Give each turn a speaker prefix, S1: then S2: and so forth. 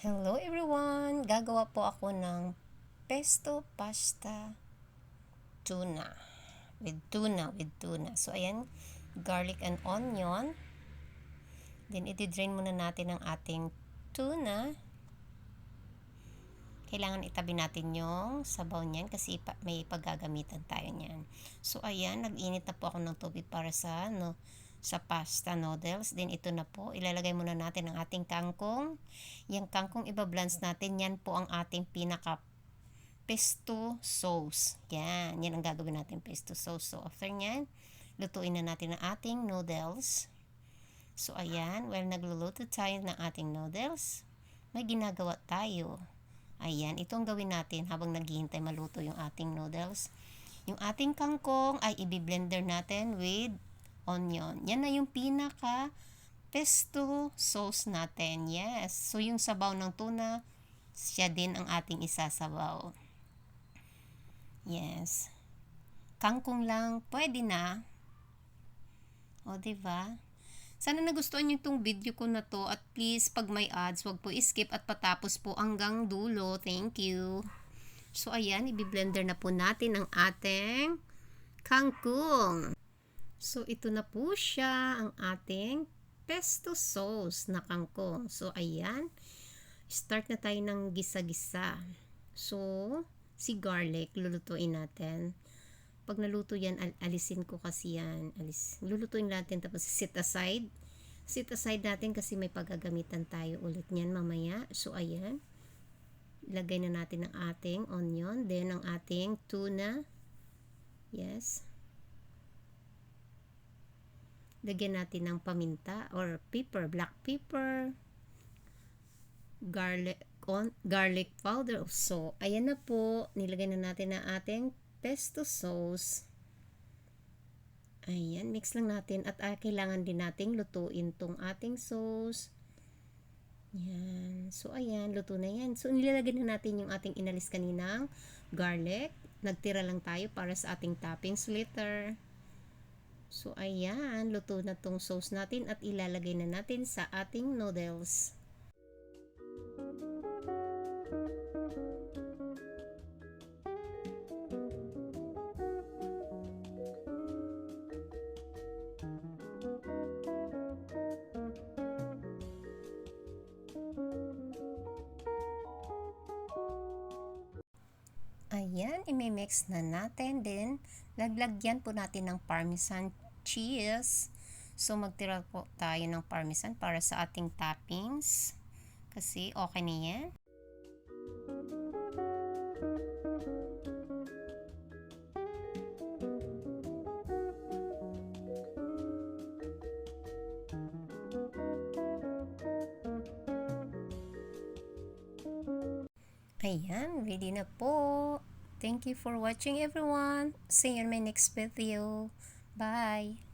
S1: Hello everyone! Gagawa po ako ng pesto pasta tuna. With tuna. So ayan, garlic and onion. Then i-drain muna natin ang ating tuna. Kailangan itabi natin yung sabaw niyan kasi may paggagamitan tayo niyan. So ayan, nag-init na po ako ng tubig para sa pasta noodles. Then ito na po, ilalagay muna natin ang ating kangkong. Yung kangkong iba-blends natin, yan po ang ating pinaka pesto sauce. Yan ang gagawin natin, pesto sauce. So after nyan, lutuin na natin ang ating noodles. So ayan, while nagluluto tayo ng ating noodles, may ginagawa tayo. Ayan, itong gawin natin habang naghihintay maluto yung ating noodles. Yung ating kangkong ay i-blender natin with onion. Yan na yung pinaka pesto sauce natin. Yes. So yung sabaw ng tuna, siya din ang ating isasabaw. Yes. Kangkong lang, pwede na. O, diba? Sana nagustuhan nyo itong video ko na to, at please pag may ads, wag po skip at patapos po hanggang dulo. Thank you. So ayan, i-blender na po natin ang ating kangkong. So ito na po siya, ang ating pesto sauce na kangkong. So ayan, start na tayo ng gisa-gisa. So si garlic, lulutuin natin. Pag naluto yan, alisin ko kasi yan. Lulutuin natin, tapos sit aside. Sit aside natin kasi may paggagamitan tayo ulit niyan mamaya. So ayan, ilagay na natin ang ating onion, then ang ating tuna. Yes. Lagyan natin ng paminta or pepper, black pepper, garlic powder. So ayan na po, nilagay na natin ang ating pesto sauce. Ayan, mix lang natin at kailangan din nating lutuin tong ating sauce. Yan. So ayan, luto na yan. So nilalagay na natin yung ating inalis kaninang garlic. Nagtira lang tayo para sa ating toppings later. So ayan, luto na tong sauce natin at ilalagay na natin sa ating noodles. Ayan, imimix na natin. Then, laglagyan po natin ng parmesan cheese. So, magtira po tayo ng parmesan para sa ating toppings. Kasi okay na yan. Ayan, ready na po. Thank you for watching everyone. See you in my next video. Bye!